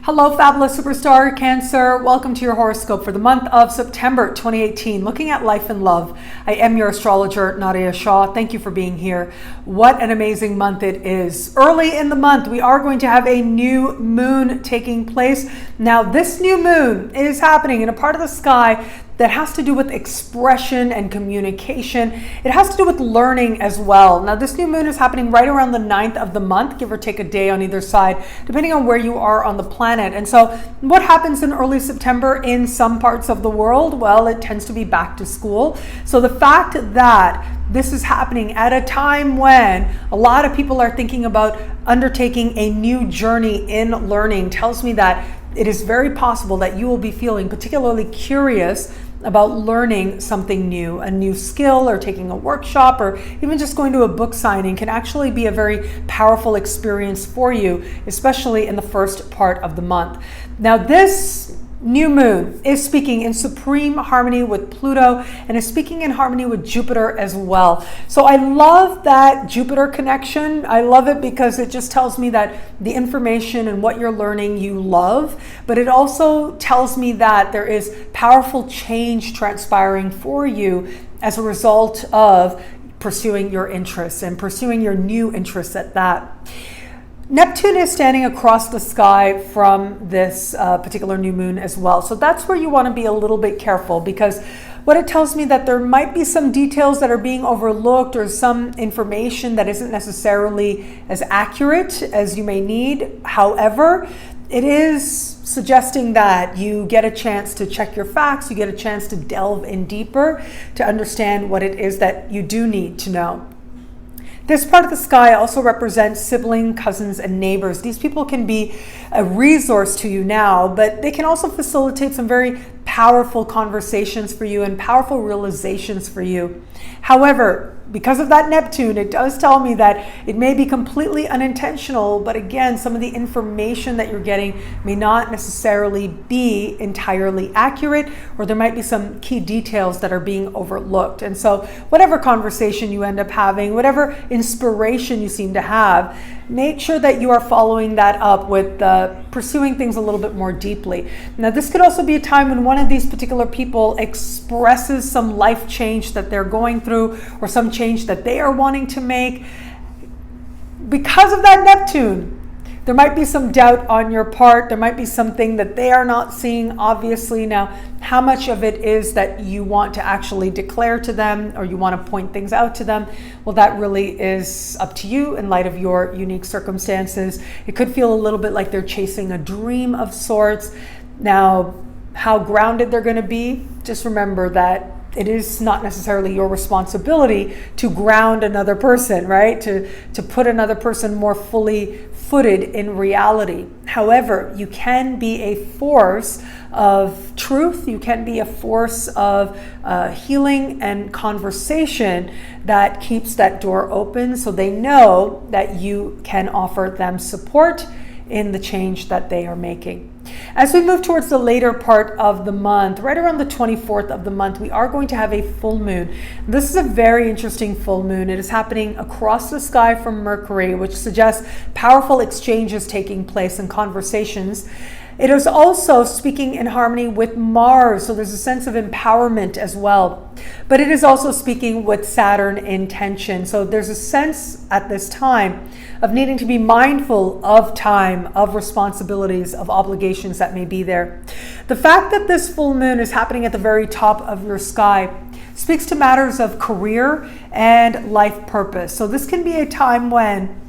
Hello, fabulous superstar Cancer. Welcome to your horoscope for the month of September 2018, looking at life and love. I am your astrologer, Nadiya Shah. Thank you for being here. What an amazing month it is. Early in the month, we are going to have a new moon taking place. Now, this new moon is happening in a part of the sky that has to do with expression and communication. It has to do with learning as well. Now, this new moon is happening right around the 9th of the month, give or take a day on either side, depending on where you are on the planet. And so what happens in early September in some parts of the world? Well, it tends to be back to school. So the fact that this is happening at a time when a lot of people are thinking about undertaking a new journey in learning tells me that it is very possible that you will be feeling particularly curious about learning something new, a new skill, or taking a workshop, or even just going to a book signing can actually be a very powerful experience for you, especially in the first part of the month. Now, this new moon is speaking in supreme harmony with Pluto and is speaking in harmony with Jupiter as well. So I love that Jupiter connection. I love it because it just tells me that the information and what you're learning you love, but it also tells me that there is powerful change transpiring for you as a result of pursuing your interests and pursuing your new interests at that. Neptune is standing across the sky from this particular new moon as well. So that's where you want to be a little bit careful, because what it tells me that there might be some details that are being overlooked or some information that isn't necessarily as accurate as you may need. However, it is suggesting that you get a chance to check your facts, you get a chance to delve in deeper to understand what it is that you do need to know. This part of the sky also represents sibling, cousins, and neighbors. These people can be a resource to you now, but they can also facilitate some very powerful conversations for you and powerful realizations for you. However, because of that Neptune, it does tell me that it may be completely unintentional, but again, some of the information that you're getting may not necessarily be entirely accurate, or there might be some key details that are being overlooked. And so whatever conversation you end up having, whatever inspiration you seem to have, make sure that you are following that up with pursuing things a little bit more deeply. Now, this could also be a time when one of these particular people expresses some life change that they're going through, or some change that they are wanting to make. Because of that Neptune, there might be some doubt on your part. There might be something that they are not seeing, obviously. Now, how much of it is that you want to actually declare to them, or you want to point things out to them? Well, that really is up to you in light of your unique circumstances. It could feel a little bit like they're chasing a dream of sorts. Now, how grounded they're going to be, just remember that it is not necessarily your responsibility to ground another person, right? To put another person more fully footed in reality. However, you can be a force of truth. You can be a force of healing and conversation that keeps that door open, so they know that you can offer them support in the change that they are making. As we move towards the later part of the month, right around the 24th of the month, we are going to have a full moon. This is a very interesting full moon. It is happening across the sky from Mercury, which suggests powerful exchanges taking place and conversations. It is also speaking in harmony with Mars, so there's a sense of empowerment as well. But it is also speaking with Saturn in tension. So there's a sense at this time of needing to be mindful of time, of responsibilities, of obligations that may be there. The fact that this full moon is happening at the very top of your sky speaks to matters of career and life purpose. So this can be a time when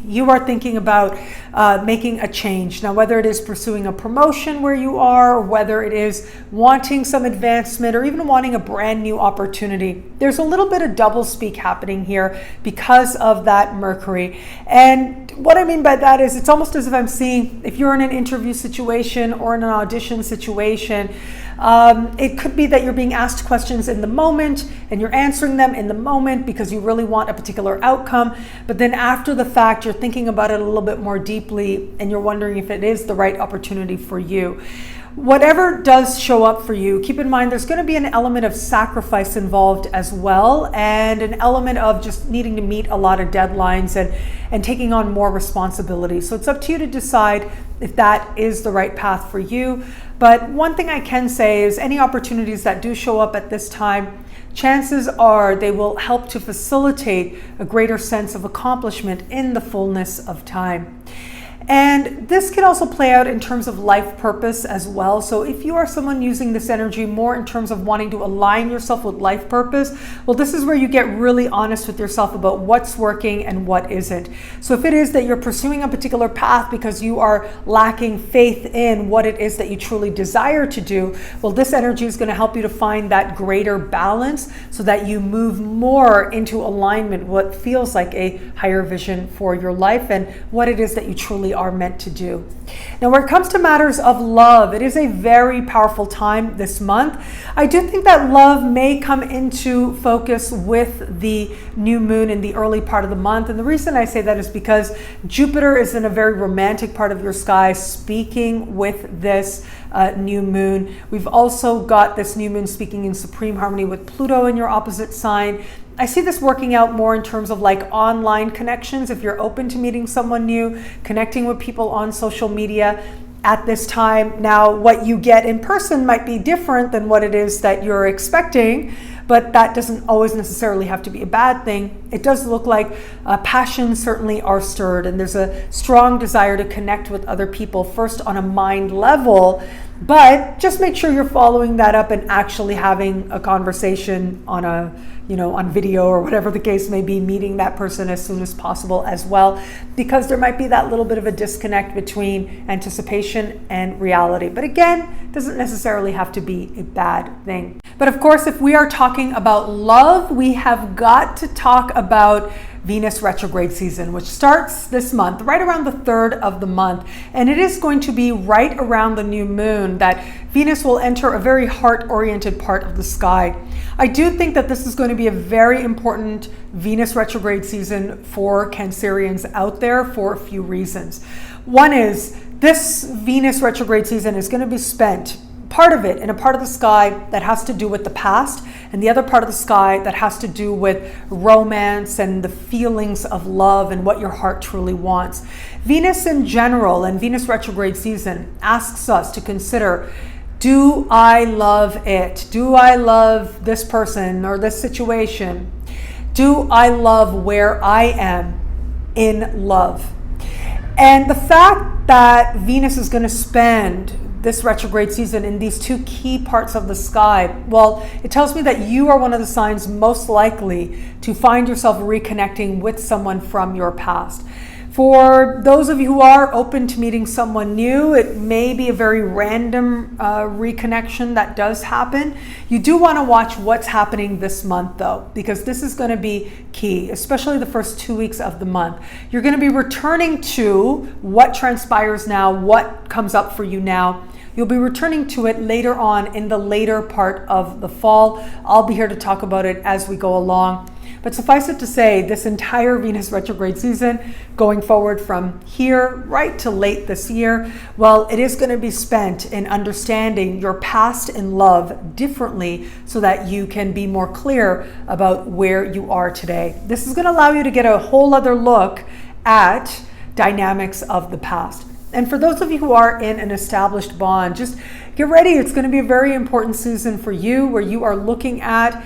you are thinking about making a change. Now, whether it is pursuing a promotion where you are, or whether it is wanting some advancement, or even wanting a brand new opportunity, there's a little bit of doublespeak happening here because of that Mercury. And what I mean by that is it's almost as if I'm seeing, if you're in an interview situation or in an audition situation, it could be that you're being asked questions in the moment and you're answering them in the moment because you really want a particular outcome. But then after the fact, you're thinking about it a little bit more deeply and you're wondering if it is the right opportunity for you. whatever does show up for you, keep in mind there's going to be an element of sacrifice involved as well, and an element of just needing to meet a lot of deadlines and taking on more responsibility. So it's up to you to decide if that is the right path for you. But one thing I can say is any opportunities that do show up at this time, chances are they will help to facilitate a greater sense of accomplishment in the fullness of time. And this can also play out in terms of life purpose as well. So if you are someone using this energy more in terms of wanting to align yourself with life purpose, well, this is where you get really honest with yourself about what's working and what isn't. So if it is that you're pursuing a particular path because you are lacking faith in what it is that you truly desire to do, well, this energy is going to help you to find that greater balance so that you move more into alignment, what feels like a higher vision for your life and what it is that you truly are meant to do. Now, when it comes to matters of love, it is a very powerful time this month. I do think that love may come into focus with the new moon in the early part of the month. And the reason I say that is because Jupiter is in a very romantic part of your sky, speaking with this new moon. We've also got this new moon speaking in supreme harmony with Pluto in your opposite sign. I see this working out more in terms of like online connections. If you're open to meeting someone new, connecting with people on social media at this time. Now, what you get in person might be different than what it is that you're expecting, but that doesn't always necessarily have to be a bad thing. It does look like passions certainly are stirred, and there's a strong desire to connect with other people, first on a mind level, but just make sure you're following that up and actually having a conversation on on video or whatever the case may be, meeting that person as soon as possible as well, because there might be that little bit of a disconnect between anticipation and reality. But again, it doesn't necessarily have to be a bad thing. But of course, if we are talking about love, we have got to talk about Venus retrograde season, which starts this month, right around the 3rd of the month. And it is going to be right around the new moon that Venus will enter a very heart-oriented part of the sky. I do think that this is going to be a very important Venus retrograde season for Cancerians out there for a few reasons. One is this Venus retrograde season is going to be spent, part of it in a part of the sky that has to do with the past, and the other part of the sky that has to do with romance and the feelings of love and what your heart truly wants. Venus in general and Venus retrograde season asks us to consider, do I love it? Do I love this person or this situation? Do I love where I am in love? And the fact that Venus is going to spend this retrograde season in these two key parts of the sky, well, it tells me that you are one of the signs most likely to find yourself reconnecting with someone from your past. For those of you who are open to meeting someone new, it may be a very random reconnection that does happen. You do want to watch what's happening this month though, because this is going to be key, especially the first 2 weeks of the month. You're going to be returning to what transpires now, what comes up for you now. You'll be returning to it later on in the later part of the fall. I'll be here to talk about it as we go along. But suffice it to say, this entire Venus retrograde season, going forward from here right to late this year, well, it is going to be spent in understanding your past in love differently so that you can be more clear about where you are today. This is going to allow you to get a whole other look at dynamics of the past. And for those of you who are in an established bond, just get ready. It's going to be a very important season for you where you are looking at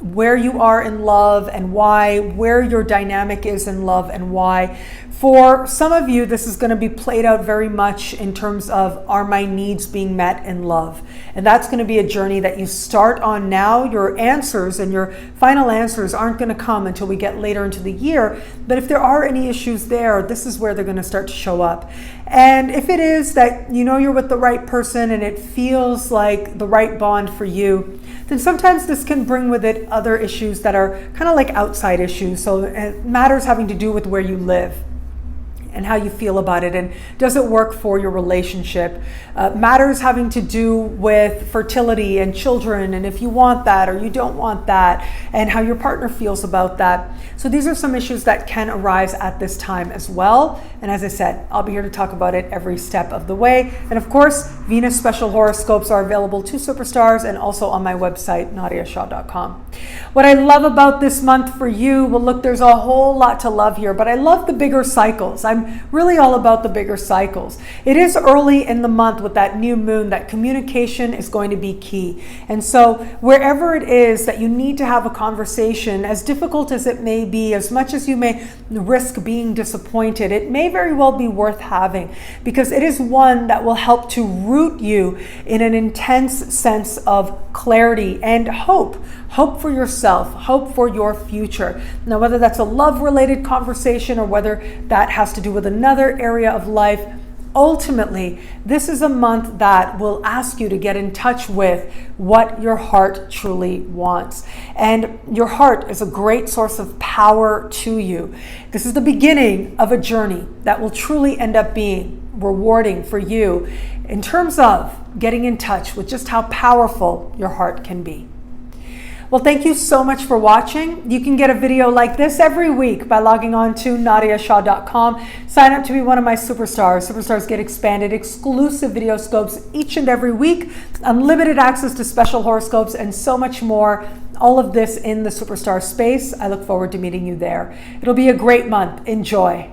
where you are in love and why, where your dynamic is in love and why. For some of you, this is going to be played out very much in terms of, are my needs being met in love? And that's going to be a journey that you start on now. Your answers and your final answers aren't going to come until we get later into the year. But if there are any issues there, this is where they're going to start to show up. And if it is that you know you're with the right person and it feels like the right bond for you, then sometimes this can bring with it other issues that are kind of like outside issues. So matters having to do with where you live. and how you feel about it, and does it work for your relationship? Matters having to do with fertility and children, and if you want that or you don't want that, and how your partner feels about that. So these are some issues that can arise at this time as well. And as I said, I'll be here to talk about it every step of the way. And of course, Venus special horoscopes are available to superstars and also on my website, nadiyashah.com. What I love about this month for you, well, look, there's a whole lot to love here, but I love the bigger cycles. I'm really all about the bigger cycles. It is early in the month with that new moon that communication is going to be key. And so wherever it is that you need to have a conversation, as difficult as it may be, as much as you may risk being disappointed, it may very well be worth having, because it is one that will help to root you in an intense sense of clarity and hope. Hope for yourself, hope for your future. Now, whether that's a love-related conversation or whether that has to do with another area of life, ultimately, this is a month that will ask you to get in touch with what your heart truly wants. And your heart is a great source of power to you. This is the beginning of a journey that will truly end up being rewarding for you in terms of getting in touch with just how powerful your heart can be. Well, thank you so much for watching. You can get a video like this every week by logging on to nadiyashah.com. Sign up to be one of my superstars. Superstars get expanded exclusive video scopes each and every week, unlimited access to special horoscopes, and so much more. All of this in the superstar space. I look forward to meeting you there. It'll be a great month. Enjoy.